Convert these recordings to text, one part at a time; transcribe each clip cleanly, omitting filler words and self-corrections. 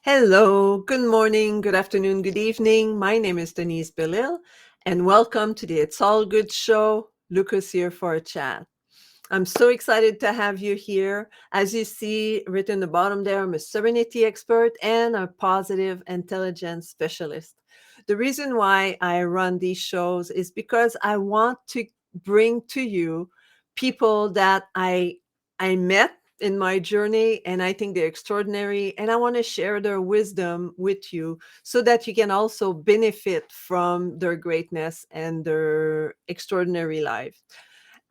Hello, good morning, good afternoon, good evening. My name is Denise Belisle, and welcome to the It's All Good show. Lucas here for a chat. I'm so excited to have you here. As you see written at the bottom there, I'm a serenity expert and a positive intelligence specialist. The reason why I run these shows is because I want to bring to you people that I met in my journey and I think they're extraordinary and I want to share their wisdom with you so that you can also benefit from their greatness and their extraordinary life.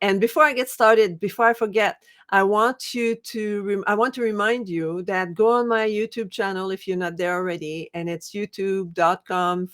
And before I get started, before I forget, I want to remind you that go on my YouTube channel if you're not there already, and it's youtube.com/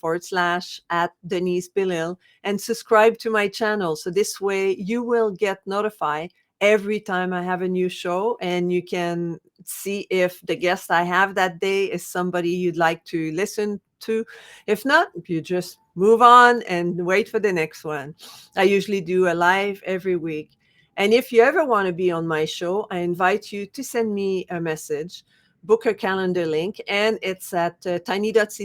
at Denise Belisle, and subscribe to my channel. So this way you will get notified every time I have a new show, and you can see if the guest I have that day is somebody you'd like to listen to. If not, you just move on and wait for the next one. I usually do a live every week. And if you ever want to be on my show, I invite you to send me a message, book a calendar link, and it's at tiny.cc/talk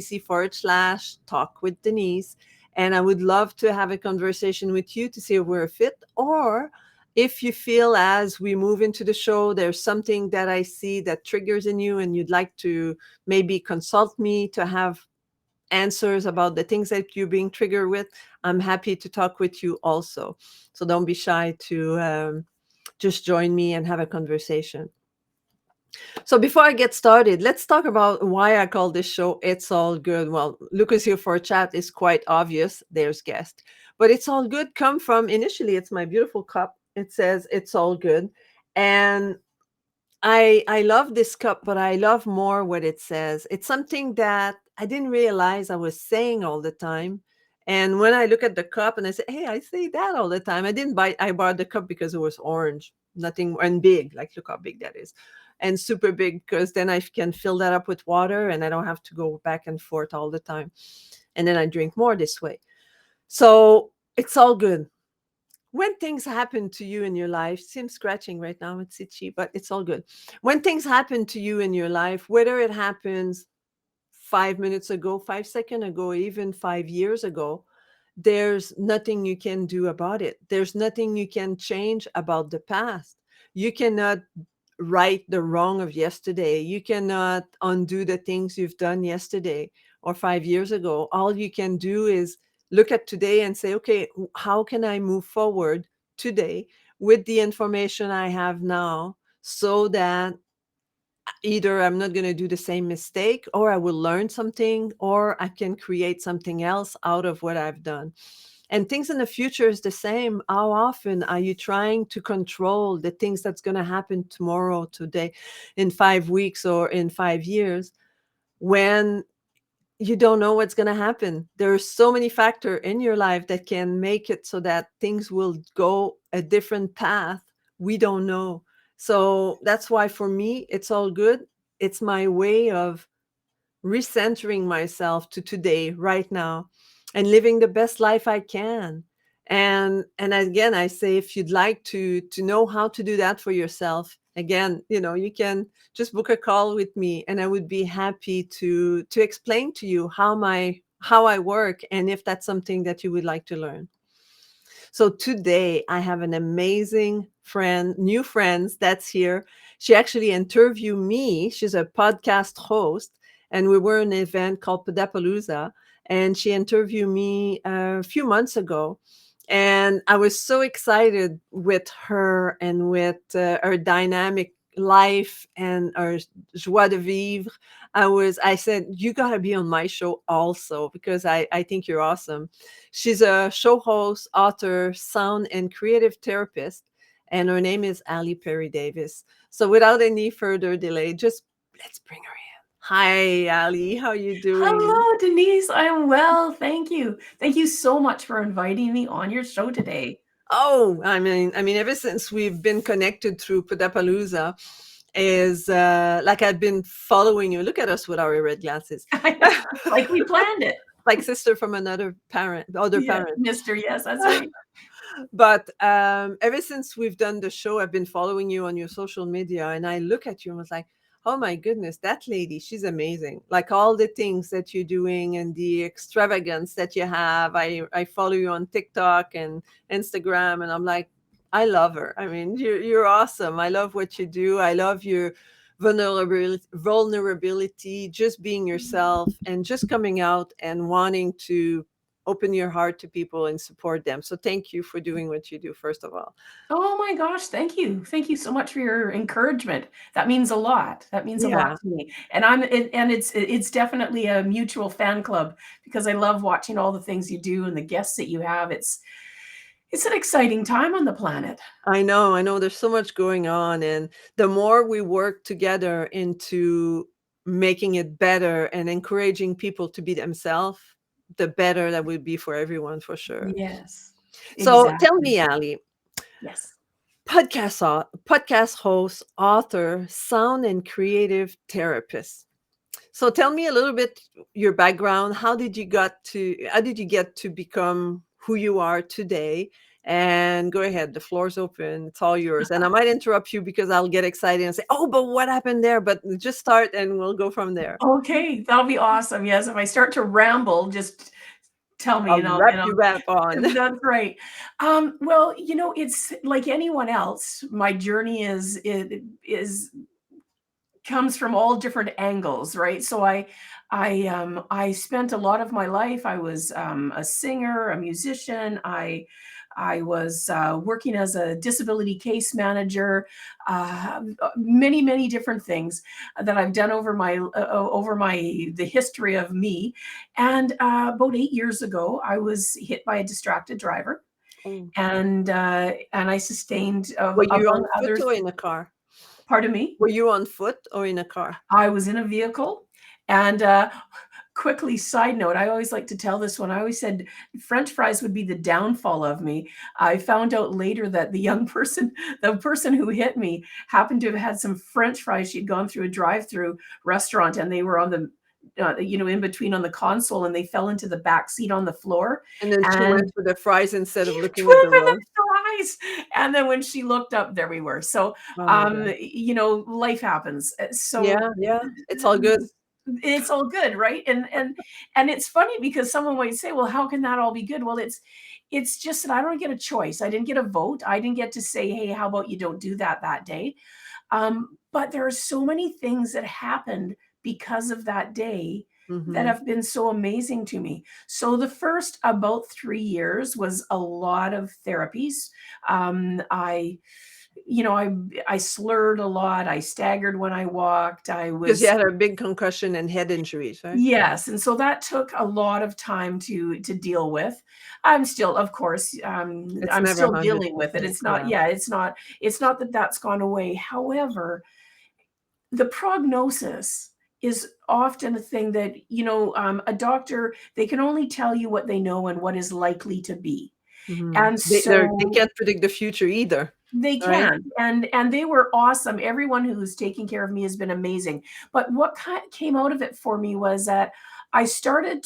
with Denise. And I would love to have a conversation with you to see if we're a fit, or if you feel as we move into the show, there's something that I see that triggers in you and you'd like to maybe consult me to have answers about the things that you're being triggered with, I'm happy to talk with you also. So don't be shy to just join me and have a conversation. So before I get started, let's talk about why I call this show It's All Good. Well, Lucas here for a chat is quite obvious. There's guest. But It's All Good come from, initially, it's my beautiful cup. It says It's All Good. And I love this cup, but I love more what it says. It's something that I didn't realize I was saying all the time. And when I look at the cup and I say, "Hey, I say that all the time." I didn't buy. I bought the cup because it was orange, nothing, and big. Like, look how big that is, and super big, because then I can fill that up with water and I don't have to go back and forth all the time. And then I drink more this way. So it's all good. When things happen to you in your life, see, I'm scratching right now, it's itchy, but it's all good. When things happen to you in your life, whether it happens 5 minutes ago, 5 seconds ago, even 5 years ago, there's nothing you can do about it. There's nothing you can change about the past. You cannot right the wrong of yesterday. You cannot undo the things you've done yesterday or 5 years ago. All you can do is look at today and say, okay, how can I move forward today with the information I have now, so that either I'm not going to do the same mistake, or I will learn something, or I can create something else out of what I've done. And things in the future is the same. How often are you trying to control the things that's going to happen tomorrow, today, in 5 weeks, or in 5 years, when you don't know what's going to happen? There are so many factors in your life that can make it so that things will go a different path. We don't know. So that's why for me, it's all good. It's my way of recentering myself to today, right now, and living the best life I can. And again, I say, if you'd like to know how to do that for yourself, again, you can just book a call with me, and I would be happy to explain to you how I work, and if that's something that you would like to learn. So today I have an amazing friend, new friends that's here. She actually interviewed me. She's a podcast host, and we were in an event called Podapalooza, and she interviewed me a few months ago. And I was so excited with her and with her dynamic life and her joie de vivre. I said, you got to be on my show also, because I think you're awesome. She's a show host, author, sound and creative therapist, and her name is Perry-Davies. So without any further delay, just let's bring her in. Hi, Ali. How you doing? Hello, Denise. I'm well. Thank you. Thank you so much for inviting me on your show today. Oh, I mean, ever since we've been connected through Podapalooza, is like I've been following you. Look at us with our red glasses, I know, like we planned it. like sister from another parent, other Yeah, parent. Mr. Yes, that's right. But ever since we've done the show, I've been following you on your social media, and I look at you and was like, Oh my goodness, that lady, she's amazing. Like all the things that you're doing and the extravagance that you have. I follow you on TikTok and Instagram, and I'm like, I love her. I mean, you're awesome. I love what you do. I love your vulnerability, just being yourself and just coming out and wanting to open your heart to people and support them. So thank you for doing what you do, first of all. Oh my gosh, thank you. Thank you so much for your encouragement. That means a lot. That means a lot Yeah. to me. And it's definitely a mutual fan club because I love watching all the things you do and the guests that you have. It's an exciting time on the planet. I know there's so much going on, and the more we work together into making it better and encouraging people to be themselves, the better that will be for everyone for sure. Yes. So tell Exactly. me, Ali, Yes. podcast host, author, sound and creative therapist. So tell me a little bit your background. How did you get to become who you are today? And go ahead, the floor's open. It's all yours. And I might interrupt you because I'll get excited and say, "Oh, but what happened there?" But just start and we'll go from there. Okay, that'll be awesome. Yes, if I start to ramble, just tell me I'll and wrap you wrap on. that's right. Well, it's like anyone else. My journey is comes from all different angles, right? So I spent a lot of my life. I was a singer, a musician. I was working as a disability case manager, many different things that I've done over the history of me. And about 8 years ago, I was hit by a distracted driver, Oh. and I sustained, Were you among on foot others. or in a car? Pardon me. Were you on foot or in a car? I was in a vehicle, and, quickly side note, I always like to tell this one. I always said french fries would be the downfall of me. I found out later that the person who hit me happened to have had some french fries. She'd gone through a drive-through restaurant, and they were on the, in between on the console, and they fell into the back seat on the floor, And then she went and for the fries instead of looking at the for the road. fries, and then when she looked up, there we were. So, Oh my God. life happens. Yeah, yeah. It's all good. It's all good, right? And it's funny because someone might say, "Well, how can that all be good?" Well, it's just that I don't get a choice. I didn't get a vote. I didn't get to say, "Hey, how about you don't do that day?" But there are so many things that happened because of that day that Mhm. have been so amazing to me. So the first about 3 years was a lot of therapies. I I slurred a lot. I staggered when I walked. I 'Cause you was had a big concussion and head injuries, right? Yes, and so that took a lot of time to deal with. I'm still, of course, It's I'm never still dealing with it. 100%, It's not yeah. yeah, it's not that that's gone away. However, the prognosis is often a thing that, a doctor, they can only tell you what they know and what is likely to be. Mhm. And They so can't predict the future either, they right? can, and they were awesome. Everyone who's taking care of me has been amazing. But what came out of it for me was that I wanted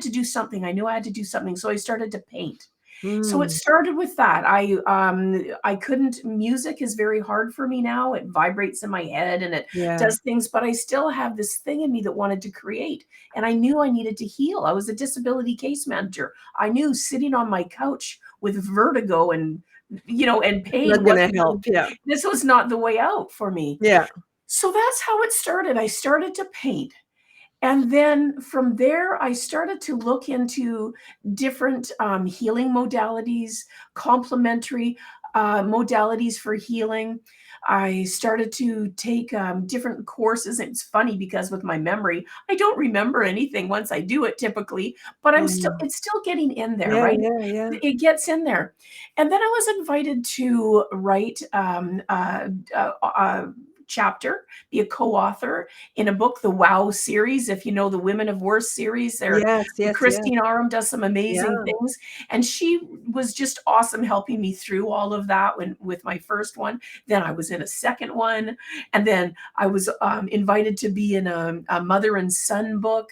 to do something. I knew I had to do something, so I started to paint. So it Mm, started with that. I couldn't music is very hard for me now. It vibrates in my head and it yeah. does things, but I still have this thing in me that wanted to create. And I knew I needed to heal. I was a disability case manager. I knew sitting on my couch with vertigo and Not pain gonna wasn't help, yeah. this was not the way out for me. Yeah. So that's how it started. I started to paint. And then from there, I started to look into different healing modalities, complementary modalities for healing. I started to take different courses. It's funny because with my memory, I don't remember anything once I do it typically, but Mm. it's still getting in there, Yeah, right? yeah, yeah. It gets in there. And then I was invited to write chapter, be a co-author in a book, the WOW series. If you know the Women of Worth series, Yes, yes, yes. Christine Aram does some amazing Yeah. things, and she was just awesome helping me through all of that with my first one. Then I was in a second one, and then I was invited to be in a mother and son book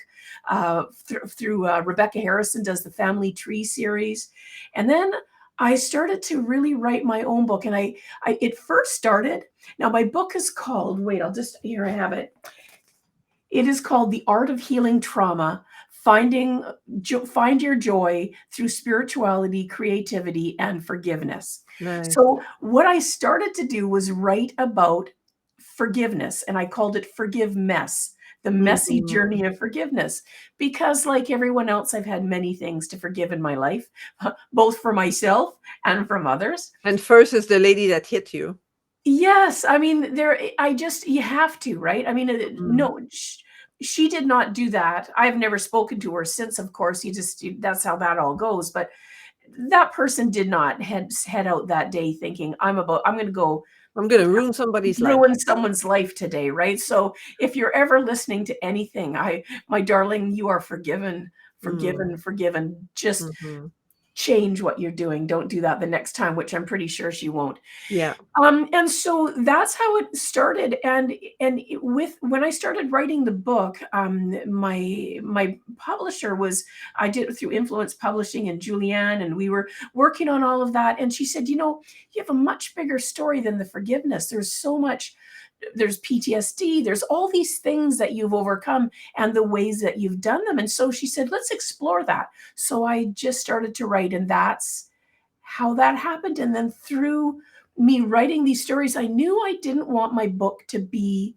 through Rebecca Harrison does the Family Tree series, and then I started to really write my own book, and I it first started. Now my book is called. Wait, I'll just here I have it. It is called The Art of Healing Trauma. Find your joy through spirituality, creativity, and forgiveness. Nice. So, what I started to do was write about forgiveness, and I called it Forgive Mess, the messy Mhm. journey of forgiveness. Because, like everyone else, I've had many things to forgive in my life, both for myself and from others. And first is the lady that hit you. Yes, I mean, I just you have to, right? I mean, Mm. no, she did not do that. I've never spoken to her since, of course. That's how that all goes. But that person did not head out that day thinking, I'm going to go I'm gonna ruin somebody's life. ruin someone's life today, right? So if you're ever listening to anything, my darling, you are forgiven, Mm. forgiven, forgiven. Just Mhm. change what you're doing. Don't do that the next time, which I'm pretty sure she won't. Yeah. And so that's how it started. With when I started writing the book, my publisher was I did it through Influence Publishing and Julianne, and we were working on all of that. And she said, you have a much bigger story than the forgiveness. There's so much. There's PTSD. There's all these things that you've overcome and the ways that you've done them. And so she said, let's explore that. So I just started to write, and that's how that happened. And then through me writing these stories, I knew I didn't want my book to be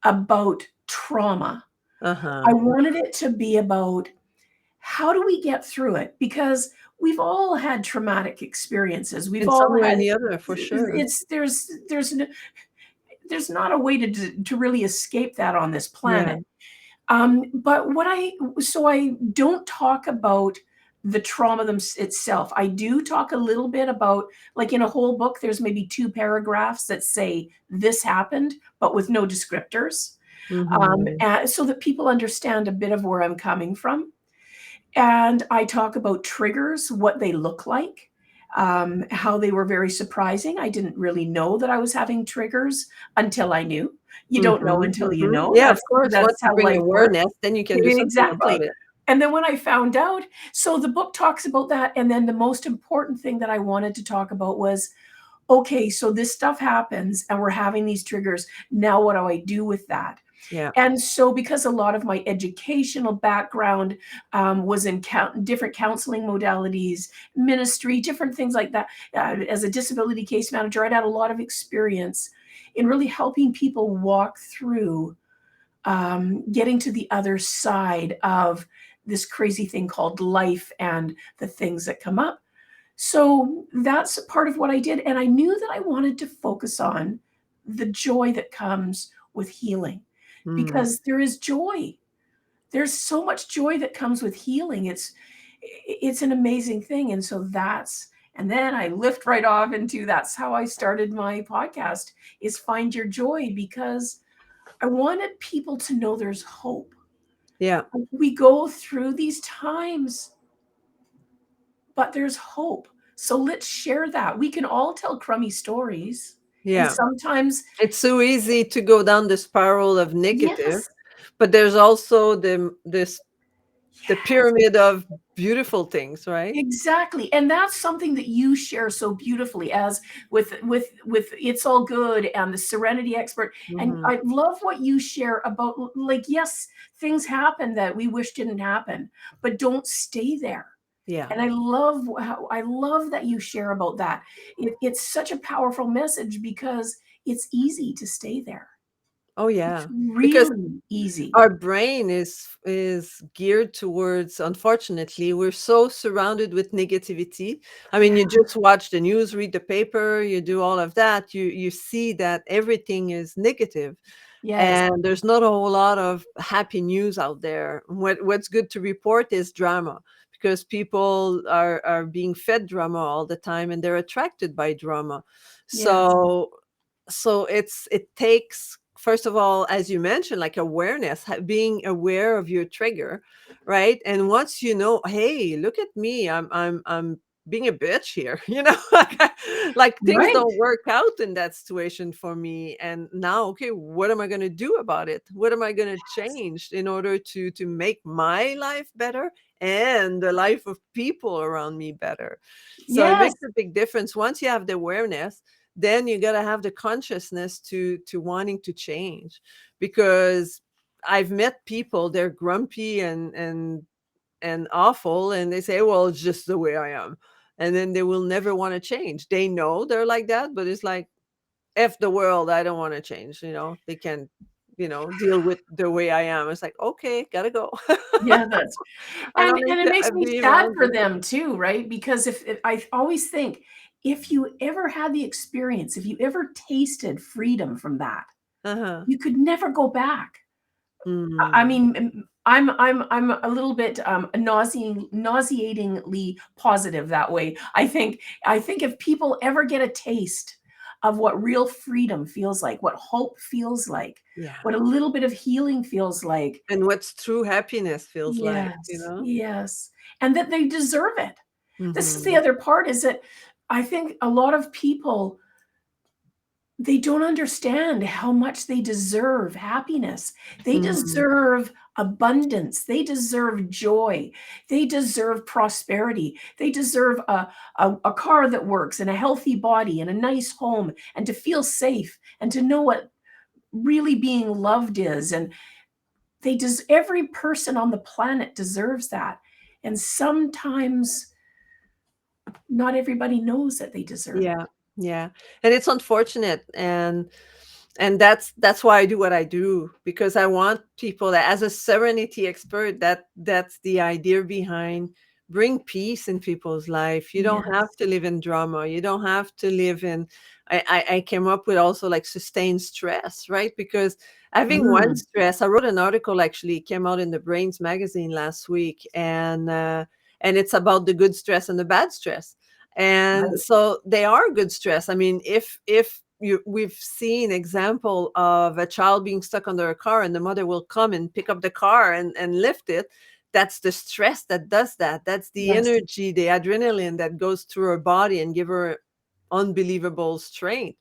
about trauma. I Uh-huh. wanted it to be about how do we get through it? Because we've all had traumatic experiences. We've In all some way or had the other, for sure. it's there's not a way to really escape that on this Yeah. planet. But I don't talk about the trauma itself. I do talk a little bit about, like in a whole book, there's maybe 2 paragraphs that say this happened, but with no descriptors, Mhm. so that people understand a bit of where I'm coming from. And I talk about triggers, what they look like, how they were very surprising. I didn't really know that I was having triggers until I knew. You don't know Mhm, until you mhm. know. Yeah, of That's course. Once that's you how bring life works. awareness, then you can do something about Exactly. it. And then when I found out, so the book talks about that. And then the most important thing that I wanted to talk about was, okay, so this stuff happens and we're having these triggers. Now, what do I do with that? Yeah. And so, because a lot of my educational background was in different counseling modalities, ministry, different things like that, as a disability case manager, I'd had a lot of experience in really helping people walk through getting to the other side of this crazy thing called life and the things that come up. So that's part of what I did. And I knew that I wanted to focus on the joy that comes with healing, Mm. because there is joy. There's so much joy that comes with healing. It's an amazing thing. And so and then I lift right off into that's how I started my podcast, is Find Your Joy, because I wanted people to know there's hope. Yeah. We go through these times, but there's hope. So let's share that. We can all tell crummy stories. And Yeah. sometimes, It's so easy to go down the spiral of negative, yes, but there's also the yes, pyramid of beautiful things, right? exactly. And that's something that you share so beautifully, as with It's All Good and the Serenity Expert. And Mhm. I love what you share about, like, yes, things happen that we wish didn't happen, but don't stay there. Yeah. And I love that you share about that. It's such a powerful message because it's easy to stay there. Oh, It's yeah. Because really easy. our brain is geared towards, unfortunately, we're so surrounded with negativity. I mean, Yeah. you just watch the news, read the paper, you do all of that, you see that everything is negative, Yes. and there's not a whole lot of happy news out there. What's good to report is drama, because people are being fed drama all the time, and they're attracted by drama. Yes. So it takes, first of all, as you mentioned, like awareness, being aware of your trigger, right? And once you know, hey, look at me, I'm being a bitch here, like things Right. don't work out in that situation for me. And now, okay, what am I going to do about it? What am I going to change in order to make my life better and the life of people around me better? So it Yes. makes a big difference. Once you have the awareness, then you got to have the consciousness to wanting to change. Because I've met people, they're grumpy and awful, and they say, well, it's just the way I am, and then they will never want to change. They know they're like that, but it's like, F the world, I don't want to change. They can deal with the way I am. It's like, okay, gotta go. Yeah, that's I don't need and it to makes me be sad around for you. them too, right? Because if I always think, if you ever had the experience, if you ever tasted freedom from that, Uh-huh. you could never go back. I Mm. mean, I'm a little bit, nauseatingly positive that way. I think if people ever get a taste of what real freedom feels like, what hope feels like, Yeah. what a little bit of healing feels like. And what's true happiness feels like, Yes, yes, and that they deserve it. This is the Mhm. other part, is that I think a lot of people, they don't understand how much they deserve happiness. They Mhm. deserve abundance. They deserve joy. They deserve prosperity. They deserve a car that works and a healthy body and a nice home and to feel safe and to know what really being loved is. And every person on the planet deserves that. And sometimes not everybody knows that they deserve it. Yeah, yeah, and it's unfortunate, and that's why I do what I do, because I want people that, as a serenity expert, that's the idea behind bring peace in people's life. You don't have Yes. to live in drama. You don't have to live in. I came up with also like sustained stress, right? Because having one Mm. stress, I wrote an article, actually, it came out in the Brains magazine last week, and it's about the good stress and the bad stress. And Right. so they are good stress. I mean, if we've seen example of a child being stuck under a car, and the mother will come and pick up the car and lift it. That's the stress that does that. That's the Yes. energy, the adrenaline that goes through her body and give her unbelievable strength.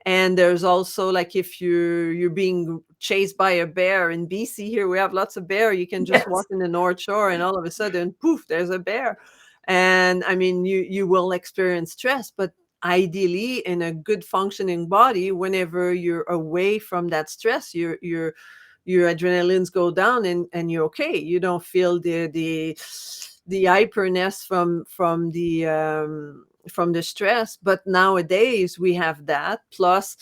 And there's also, like, if you're being chased by a bear in BC, here we have lots of bear. You can just Yes. walk in the North Shore and all of a sudden, poof, there's a bear. And I mean, you will experience stress, but ideally, in a good functioning body, whenever you're away from that stress, your adrenalines go down, and you're okay. You don't feel the hyperness from the stress. But nowadays we have that, plus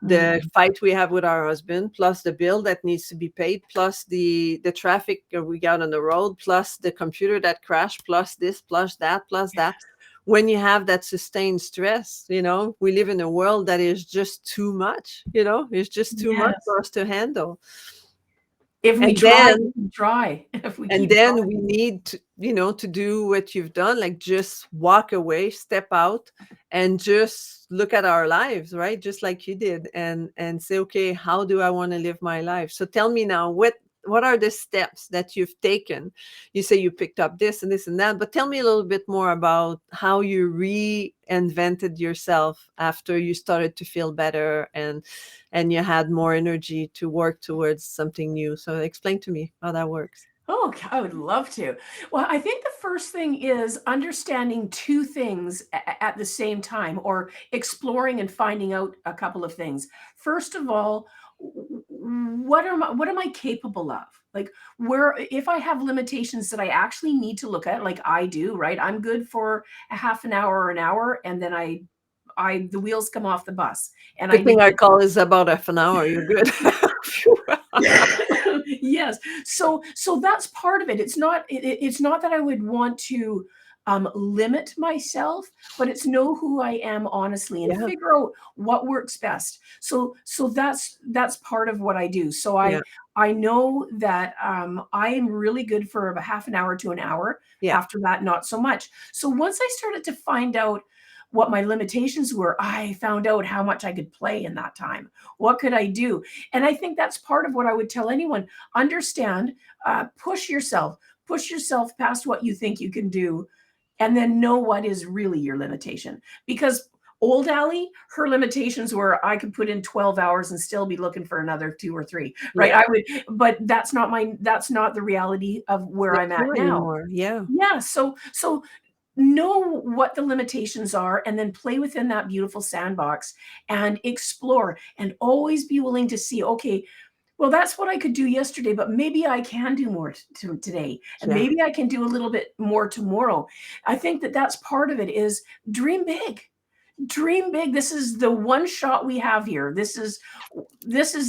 the Mm. fight we have with our husband, plus the bill that needs to be paid, plus the traffic we got on the road, plus the computer that crashed, plus this, plus that. Yes. When you have that sustained stress, we live in a world that is just too much. It's just too much Yes. for us to handle. If we And try, then we can try. If we and keep then trying. we need to do what you've done, like just walk away, step out, and just look at our lives, right? Just like you did, and say, okay, how do I want to live my life? So tell me now, what are the steps that you've taken? You say you picked up this and this and that, but tell me a little bit more about how you reinvented yourself after you started to feel better, and you had more energy to work towards something new. So explain to me how that works. Oh, I would love to. Well, I think the first thing is understanding two things at the same time, or exploring and finding out a couple of things. First of all, what am I capable of? Like, where, if I have limitations that I actually need to look at, like I do, right? I'm good for a half an hour or an hour, and then the wheels come off the bus, and I Good need thing our to. call is about half an hour. You're good. Phew. Yes. So that's part of it. It's not that I would want to limit myself, but it's know who I am honestly and Yeah, figure out what works best. So that's part of what I do. So I yeah, I know that I am really good for about half an hour to an hour. yeah. After that, not so much. So once I started to find out what my limitations were, I found out how much I could play in that time. What could I do? And I think that's part of what I would tell anyone. Understand, push yourself past what you think you can do, and then know what is really your limitation. Because old Allie, her limitations were I could put in 12 hours and still be looking for another 2 or 3, right? Yeah. I would, but that's not the reality of where Not I'm at true now. anymore. Yeah. Yeah, so know what the limitations are and then play within that beautiful sandbox and explore and always be willing to see, okay, well, that's what I could do yesterday, but maybe I can do more today, and Yeah. maybe I can do a little bit more tomorrow. I think that that's part of it is dream big. Dream big. This is the one shot we have here. This is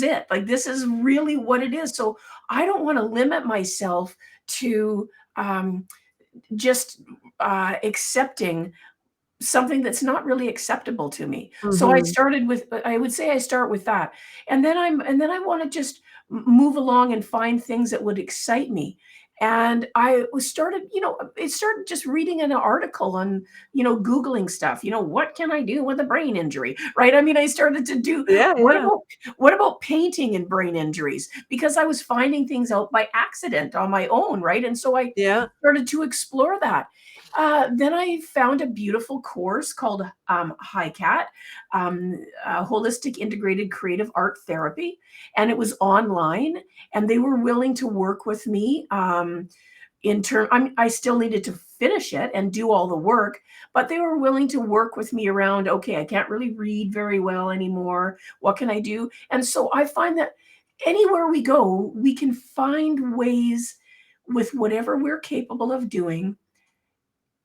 it. Like, this is really what it is. So I don't want to limit myself to um, just accepting something that's not really acceptable to me. So Mhm. I would say I start with that. And then I want to just move along and find things that would excite me. And I was started, it started just reading an article on, Googling stuff, what can I do with a brain injury? Right. I mean, I started to do Yeah, yeah. what about painting and brain injuries? Because I was finding things out by accident on my own, right? And so I Yeah. started to explore that. Then I found a beautiful course called HiCat, Holistic Integrated Creative Art Therapy, and it was online. And they were willing to work with me. I still needed to finish it and do all the work, but they were willing to work with me around. Okay, I can't really read very well anymore. What can I do? And so I find that anywhere we go, we can find ways with whatever we're capable of doing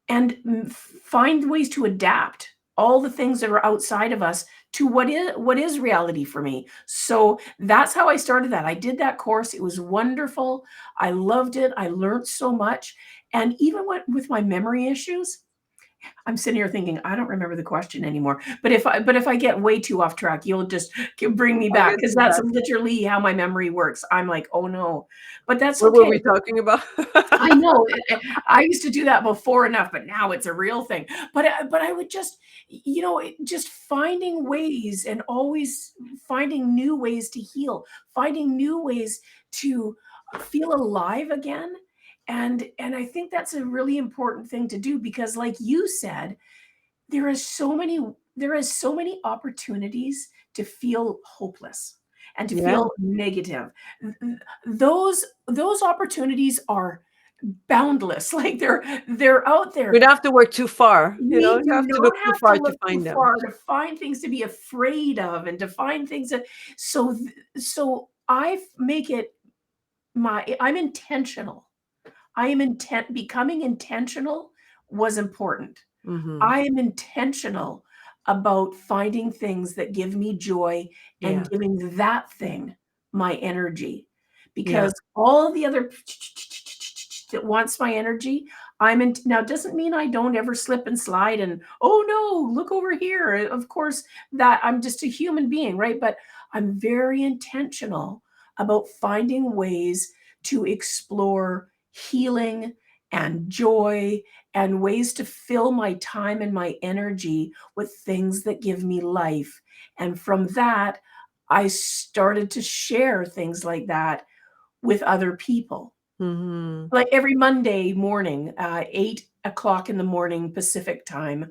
and find ways to adapt all the things that are outside of us to what is reality for me. So that's how I started that. I did that course. It was wonderful. I loved it. I learned so much. And even with my memory issues, I'm sitting here thinking, I don't remember the question anymore. But if I get way too off track, you'll just bring me I'll back get because you that's back. literally how my memory works. I'm like, oh no, but that's What were okay. we talking about? I know. I used to do that before enough, but now it's a real thing. But I would just, just finding ways and always finding new ways to heal, finding new ways to feel alive again. And I think that's a really important thing to do because, like you said, there is so many opportunities to feel hopeless and to Yeah. feel negative. Those opportunities are boundless. Like they're out We there. don't have to work too far, We you do have to look not too have to far to look too find them. far to find things to be afraid of and to find things that so I make it I'm intentional. I am becoming intentional was important. Mhm. I am intentional about finding things that give me joy and Yeah. giving that thing my energy. Yeah. Because all the other that wants my energy, I'm in now it doesn't mean I don't ever slip and slide and oh no, look over here. Of course, that I'm just a human being, right? But I'm very intentional about finding ways to explore healing and joy and ways to fill my time and my energy with things that give me life. And from that, I started to share things like that with other people. Mhm. Like every Monday morning, 8 o'clock in the morning Pacific time,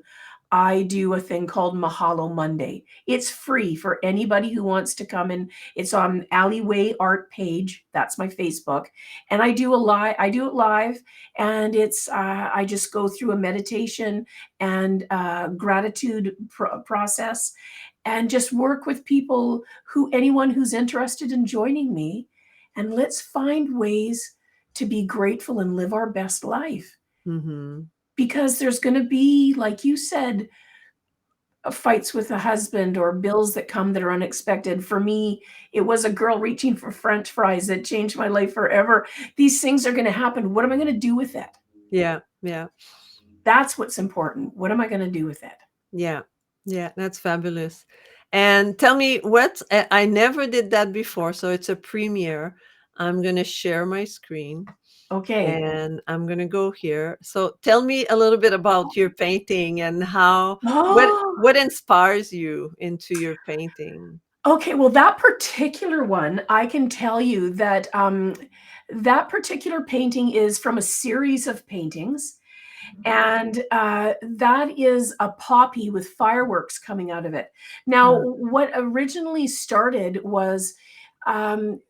I do a thing called Mahalo Monday. It's free for anybody who wants to come in. It's on Alleyway Art page. That's my Facebook, and I do it live, and it's I just go through a meditation and gratitude process, and just work with people anyone who's interested in joining me, and let's find ways to be grateful and live our best life Mhm. because there's going to be, like you said, fights with a husband or bills that come that are unexpected. For me, it was a girl reaching for French fries that changed my life forever. These things are going to happen. What am I going to do with it? Yeah, yeah, That's what's important. What am I going to do with it? yeah, yeah, that's fabulous. And tell me I never did that before, so it's a premiere. I'm gonna share my screen, Okay. and I'm gonna go here. So tell me a little bit about your painting and how Oh, what inspires you into your painting? okay. Well, that particular one, I can tell you that that particular painting is from a series of paintings. And that is a poppy with fireworks coming out of it. Now, Uh, what originally started was um,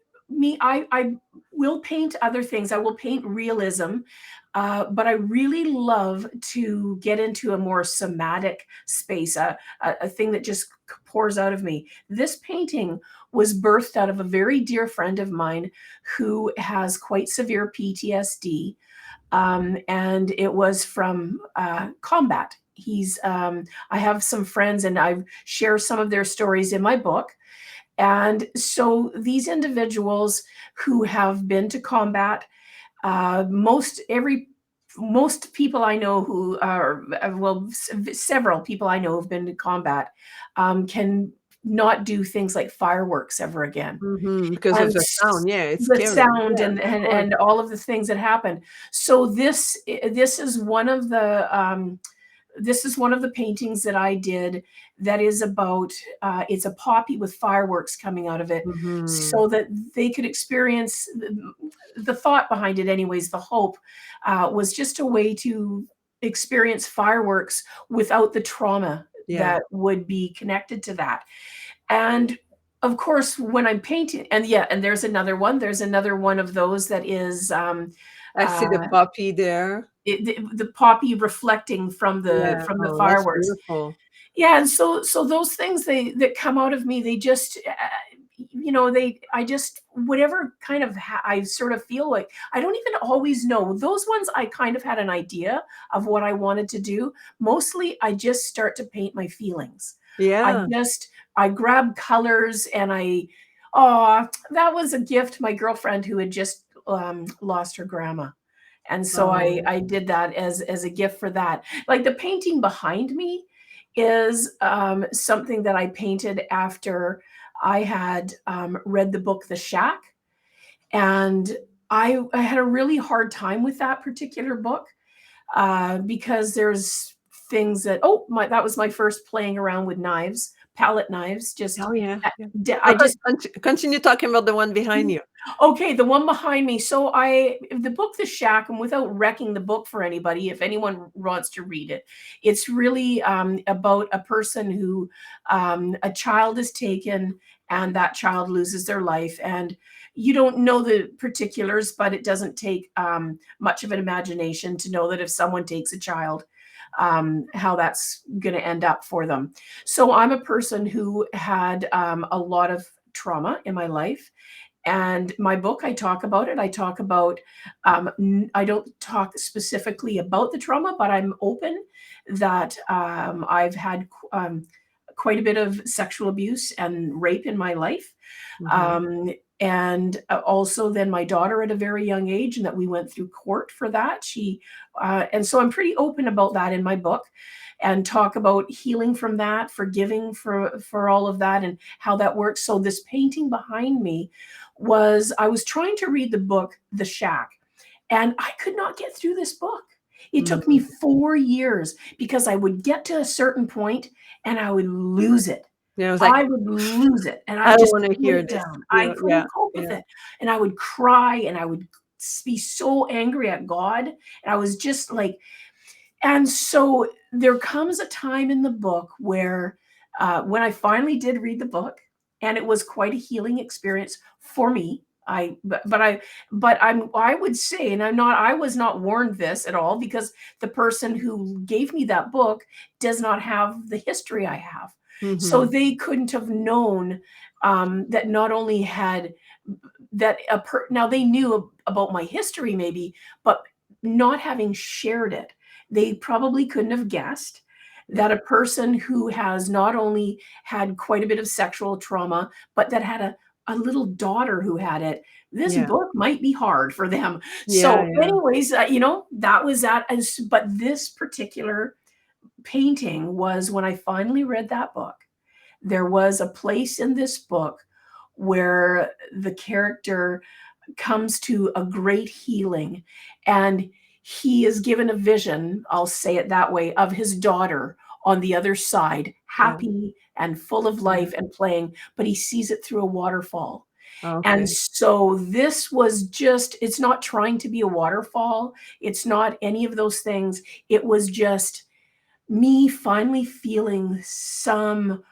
I will paint other things. I will paint realism, but I really love to get into a more somatic space, a thing that just pours out of me. This painting was birthed out of a very dear friend of mine who has quite severe PTSD, and it was from combat. I have some friends, and I share some of their stories in my book. And so these individuals who have been to combat, most people I know who are, well, several people I know who've been to combat, can not do things like fireworks ever again. because of And the sound. Yeah, it's the scary. sound Yeah, and of and course. and all of the things that happen. So this is one of the paintings that I did that is about, it's a poppy with fireworks coming out of it, Hmm. so that they could experience the thought behind it anyways, the hope, was just a way to experience fireworks without the trauma Yeah. that would be connected to that. And of course, when I'm painting, and yeah, and there's another one of those that is I see the uh puppy there. the poppy reflecting Yeah. from the Oh, that's fireworks. beautiful. Yeah, and so those things that come out of me, they just they I just whatever kind of I sort of feel like, I don't even always know. Those ones I kind of had an idea of what I wanted to do. Mostly I just start to paint my feelings. I Yeah. just I grab colors and oh, that was a gift, my girlfriend who had just lost her grandma. And so Oh, I did that as a gift for that. Like the painting behind me is something that I painted after I had read the book The Shack, and I had a really hard time with that particular book, because there's things that, oh my, that was my first playing around with knives, palette knives. Just oh yeah. uh, Yeah. I No, just continue talking about the one behind you. Okay, the one behind me. So the book The Shack, and without wrecking the book for anybody, if anyone wants to read it, it's really about a person who, a child is taken and that child loses their life. And you don't know the particulars, but it doesn't take much of an imagination to know that if someone takes a child, how that's going to end up for them. So I'm a person who had a lot of trauma in my life, and my book, I talk about it. I talk about, I don't talk specifically about the trauma, but I'm open that I've had quite a bit of sexual abuse and rape in my life. Mhm. Um, and also then my daughter at a very young age, and that we went through court for that. And so I'm pretty open about that in my book, and talk about healing from that, forgiving for all of that and how that works. So this painting behind me I was trying to read the book The Shack, and I could not get through this book. It took me Mhm. 4 years because I would get to a certain point and I would lose it. Yeah, I was like, I would lose it, and I I don't just wanna put hear it this. down. I Yeah, couldn't yeah, cope with yeah. it, and I would cry, and I would be so angry at God, and I was just like, and so there comes a time in the book where, when I finally did read the book, and it was quite a healing experience for me. I would say, and I was not warned this at all, because the person who gave me that book does not have the history I have. So Mhm. they couldn't have known that not only had now they knew about my history maybe, but not having shared it, they probably couldn't have guessed Yeah, that a person who has not only had quite a bit of sexual trauma, but that had a little daughter who had it, this yeah, book might be hard for them. yeah, So, yeah. anyways, that was that. But this particular painting was, when I finally read that book, there was a place in this book where the character comes to a great healing, and he is given a vision, I'll say it that way, of his daughter on the other side, Yeah, happy and full of yeah. life and playing, but he sees it through a waterfall. And Okay. so this was just, it's not trying to be a waterfall. It's not any of those things. It was just me finally feeling some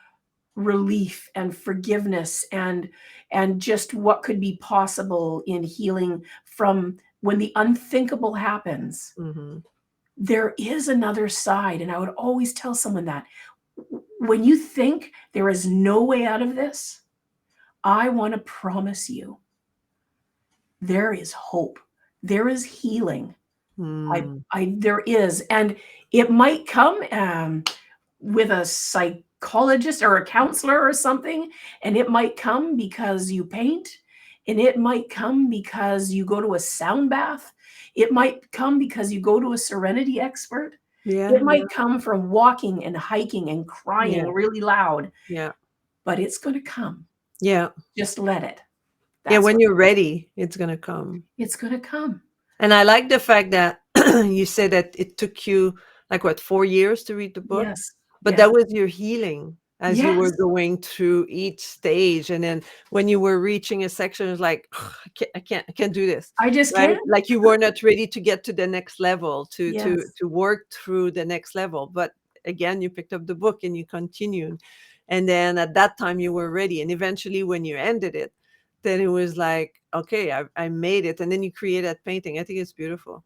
relief and forgiveness and just what could be possible in healing from when the unthinkable happens. Mhm. There is another side, and I would always tell someone that when you think there is no way out of this, I want to promise you there is hope. There is healing. Mm. There is, and it might come with a psychologist or a counselor or something, and it might come because you paint, and it might come because you go to a sound bath. It might come because you go to a serenity expert. Yeah, It yeah, might come from walking and hiking and crying yeah, really loud, yeah, but it's going to come. yeah. Just let it. Yeah, That's when what you're ready, it's gonna come. it's going to come. And I like the fact that you said that it took you, like, what, 4 years to read the book? Yes. But Yes. that was your healing as you were Yes. going through each stage, and then when you were reaching a section, it's like, "Ugh, I can't do this," I just right? can't. Like, you were not ready to get to the next level, to Yes. work through the next level, but again, you picked up the book and you continued, and then at that time, you were ready, and eventually, when you ended it, then it was like, "Okay, I made it," and then you create that painting. I think it's beautiful.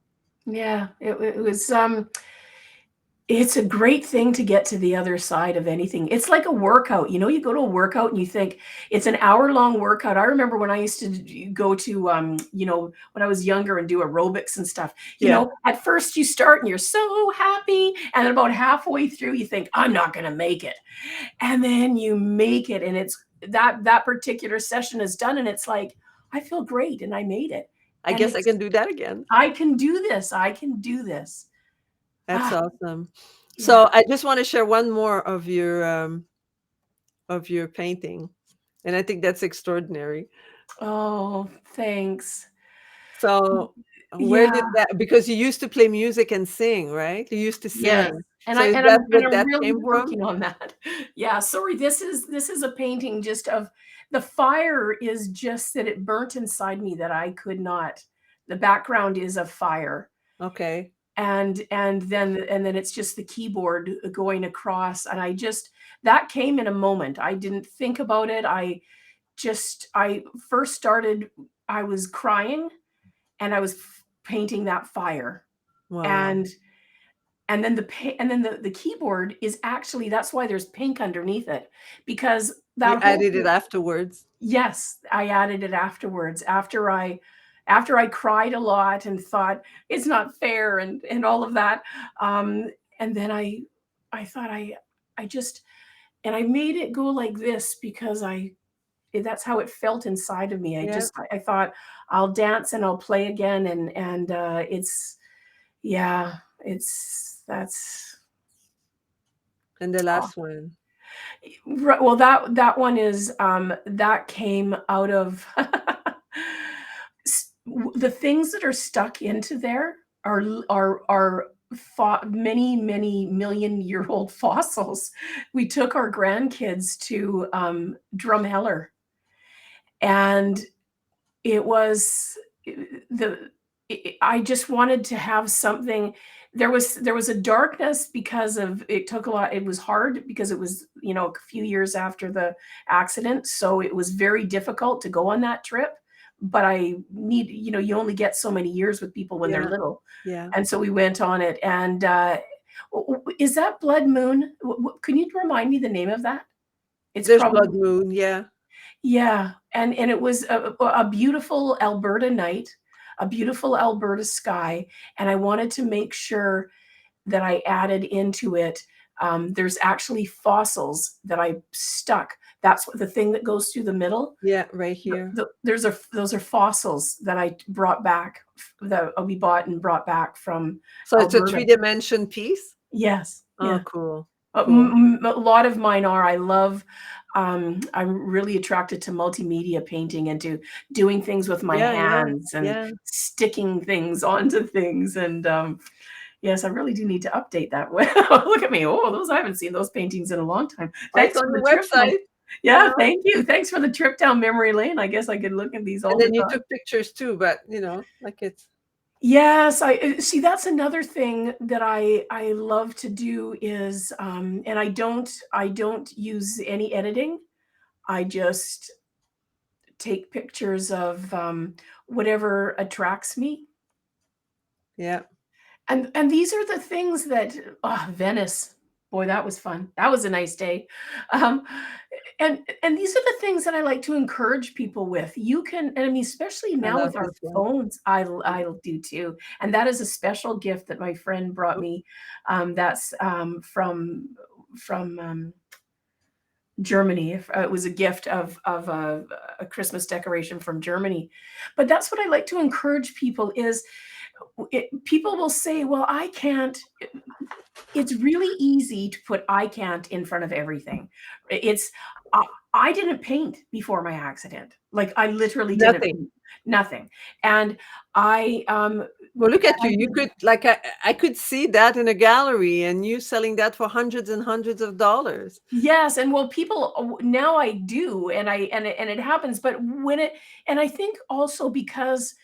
Yeah. It was it's a great thing to get to the other side of anything. It's like a workout. You go to a workout and you think it's an hour-long workout. I remember when I used to go to, when I was younger and do aerobics and stuff. Yeah. At first you start and you're so happy, and then about halfway through you think, I'm not going to make it. And then you make it, and it's that particular session is done, and it's like, I feel great and I made it. I And guess I it's can do that again. I can do this. I can do this. That's Ah, awesome. yeah. So I just want to share one more of your painting, and I think that's extraordinary. Oh, thanks. So where Yeah, did that, because you used to play music and sing, right? You used to yes. sing. And So I is and that I'm and what I'm that really came from? working on that. Yeah, sorry, this is a painting just of the fire is just that it burnt inside me that I could not. The background is a fire. Okay. And then it's just the keyboard going across, and I just that came in a moment. I didn't think about it. I first started, I was crying, and I was painting that fire. Wow. And then the keyboard is actually, that's why there's pink underneath it, because You that whole added it afterwards. yes, I added it afterwards, after I cried a lot and thought it's not fair and all of that. And then I thought I just, and I made it go like this because that's how it felt inside of me. Yeah. I thought I'll dance and I'll play again, and it's, yeah, it's that's And the oh, last one. right. Well, that one is that came out of the things that are stuck into there are many many million-year old fossils. We took our grandkids to Drumheller, and it was the I just wanted to have something. There was a darkness because of it took a lot. It was hard because it was, a few years after the accident, so it was very difficult to go on that trip. But you only get so many years with people when they're Yeah. little, Yeah. and so we went on it. And is that Blood Moon? Can you remind me the name of that? It's There's Blood probably, Moon. Yeah. yeah, and it was a beautiful Alberta night, a beautiful Alberta sky, and I wanted to make sure that I added into it. There's actually fossils that I stuck. That's what the thing that goes through the middle. Yeah. Right here. Those are fossils that I brought back, that we bought and brought back from So it's a Alberta. three-dimension piece. Yes, Oh, yeah. cool. Cool. A lot of mine are. I'm really attracted to multimedia painting and to doing things with my Yeah. Yeah. hands and Yeah. sticking things onto things. And yes, I really do need to update that. Look at me. Oh, those, I haven't seen those paintings in a long time. Oh, it's Thanks on for your the trip, though. website. you Yeah, know? thank you. Thanks for the trip down memory lane. I guess I could look at these all And the then you time. took pictures too, but, like it's Yes, I see, that's another thing that I love to do is, and I don't use any editing. I just take pictures of, whatever attracts me. yeah. And these are the things that Venice, boy, that was fun. That was a nice day. Um, and these are the things that I like to encourage people with. You can, and I mean, especially I now love with our this one. phones, I do too. And that is a special gift that my friend brought me. That's from Germany. It was a gift of a Christmas decoration from Germany. But that's what I like to encourage people is people will say, well, I can't. It's really easy to put I can't in front of everything. It's I, I didn't paint before my accident. Like I literally didn't Nothing. paint, nothing. And I Well, look at I you. You did. could like I could see that in a gallery and you selling that for hundreds and hundreds of dollars. Yes, and well, people now I do, and it happens, but when it and I think also because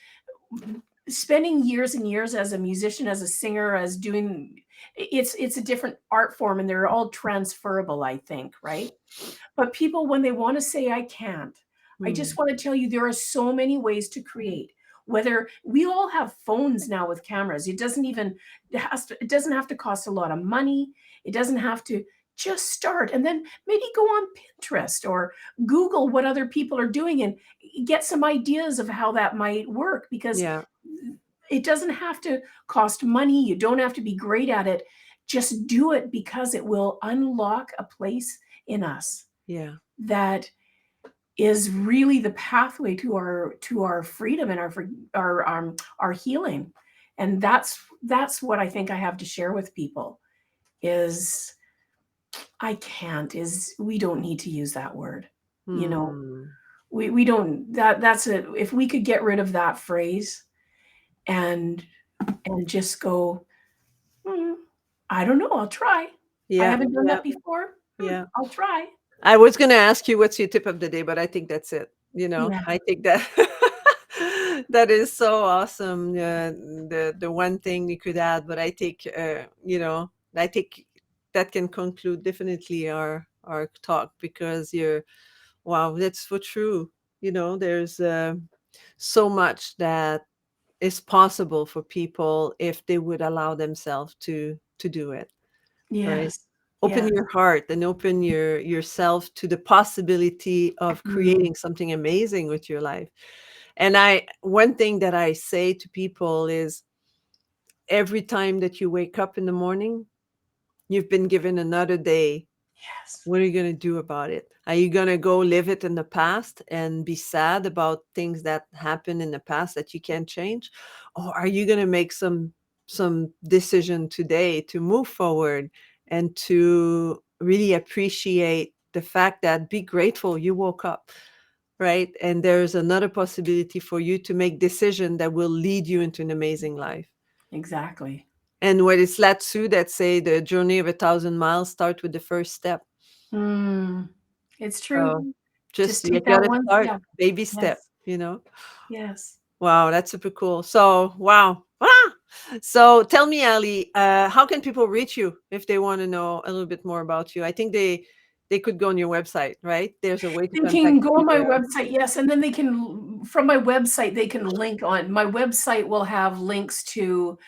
spending years and years as a musician, as a singer, as doing it's a different art form and they're all transferable, I think, right? But people, when they want to say, I can't, I just Hmm. want to tell you there are so many ways to create. Whether we all have phones now with cameras, it doesn't have to cost a lot of money. It doesn't have to just start and then maybe go on Pinterest or Google what other people are doing and get some ideas of how that might work because Yeah. it doesn't have to cost money. You don't have to be great at it. Just do it because it will unlock a place in us Yeah. that is really the pathway to our freedom and our healing. And that's what I think I have to share with people is I can't is we don't need to use that word. You know, Hmm. we don't that's it. If we could get rid of that phrase and just go, "Hmm, I don't know, I'll try. I Yeah. haven't done Yeah. that before. Yeah. I'll try." I was gonna ask you what's your tip of the day, but I think that's it. Yeah. I think that that is so awesome. The one thing you could add, but I think that can conclude definitely our talk because you're wow, that's so true. There's so much that is possible for people if they would allow themselves to do it. Right. Yes. Open Yes. your heart and open yourself to the possibility of Mm. creating something amazing with your life. And I one thing that I say to people is every time that you wake up in the morning, you've been given another day. Yes. What are you going to do about it? Are you going to go live it in the past and be sad about things that happened in the past that you can't change? Or are you going to make some decision today to move forward and to really appreciate the fact that be grateful you woke up, right? And there's another possibility for you to make decision that will lead you into an amazing life. Exactly. And what is Lao Tzu that say the journey of 1,000 miles start with the first step. Mm. It's true. So, Just just you take that gotta one start, step. baby step, Yes. you know? Yes. Wow, that's super cool. So, wow. Ah! So tell me, Ali, how can people reach you if they wanna know a little bit more about you? I think they could go on your website, right? There's a way to They contact can go you on my there. website, yes, and then they can from my website, they can link on my website will have links to,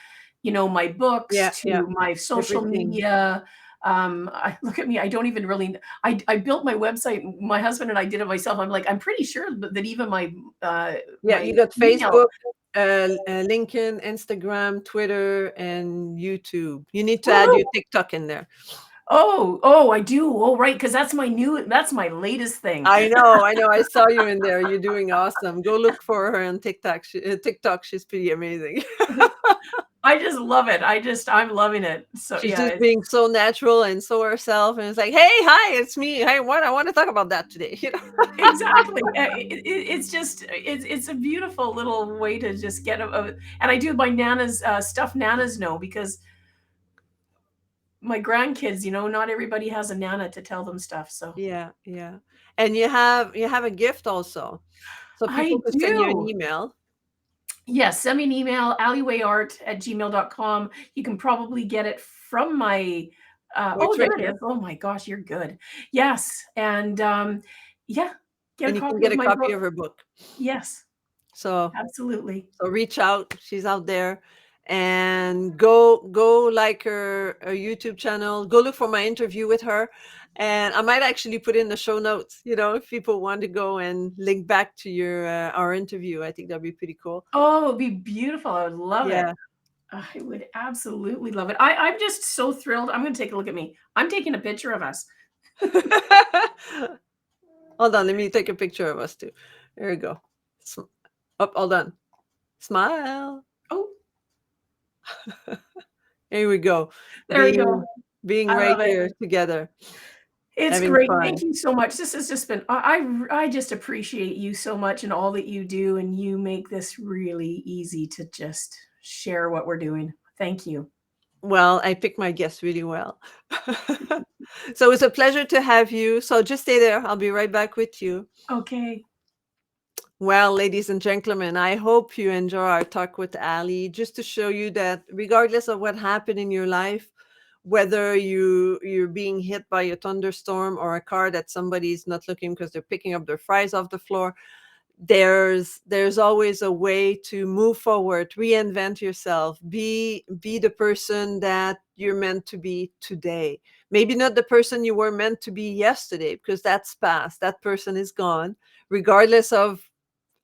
my books, Yeah, yeah, to my social everything. media. I look at me, I don't even really I built my website, my husband and I did it myself. I'm like, I'm pretty sure that even Yeah, my you got email. Facebook, LinkedIn, Instagram, Twitter, and YouTube. You need to add your Woohoo! TikTok in there. Oh, I do. Oh, right, because that's my latest thing. I know, I know. I saw you in there. You're doing awesome. Go look for her on TikTok. TikTok, she's pretty amazing. I just love it. I'm loving it. So, She's yeah, just being so natural and so herself, and it's like, hey, hi, it's me. Hey, what I want to talk about that today. exactly. It's just it's a beautiful little way to just get and I do my Nana's stuff Nana's know because my grandkids, not everybody has a nana to tell them stuff. So Yeah, yeah. And you have a gift also. So people I could send you an do. email. Yes, send me an email, alleywayart@gmail.com. You can probably get it from my, Oh, oh, it's right there it here. is. Oh my gosh, you're good. Yes, and, yeah, get a And you can copy get of a my copy book. of her book. Yes, So absolutely. so reach out. She's out there. And go like her YouTube channel. Go look for my interview with her. And I might actually put in the show notes, if people want to go and link back to your our interview. I think that'd be pretty cool. Oh, it'd be beautiful. I would love it. Yeah. I would absolutely love it. I'm just so thrilled. I'm gonna take a look at me. I'm taking a picture of us. Hold on, let me take a picture of us too. There we go. Oh, hold on. Smile. Oh, Here we go. there we go. Being I right love it. here together, It's having great. Thank fun. you so much. This has just been I just appreciate you so much and all that you do, and you make this really easy to just share what we're doing. Thank you. Well, I picked my guests really well. So it's a pleasure to have you. So just stay there. I'll be right back with you. Okay. Well, ladies and gentlemen, I hope you enjoy our talk with Ali, just to show you that regardless of what happened in your life, whether you're being hit by a thunderstorm or a car that somebody's not looking because they're picking up their fries off the floor, there's always a way to move forward, reinvent yourself, be the person that you're meant to be today. Maybe not the person you were meant to be yesterday, because that's past. That person is gone, regardless of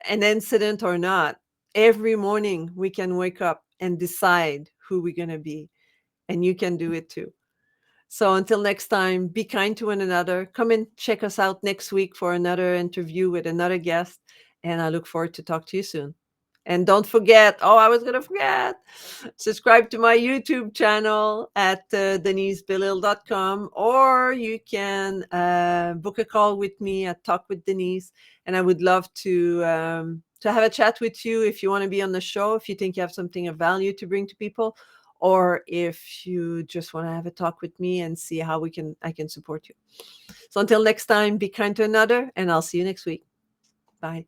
an incident or not. Every morning we can wake up and decide who we're going to be, and you can do it too. So until next time, be kind to one another. Come and check us out next week for another interview with another guest. And I look forward to talk to you soon. And don't forget, oh, I was going to forget, subscribe to my YouTube channel at denisebelisle.com, or you can book a call with me at Talk with Denise. And I would love to have a chat with you if you want to be on the show, if you think you have something of value to bring to people, or if you just want to have a talk with me and see how I can support you. So until next time, be kind to another, and I'll see you next week. Bye.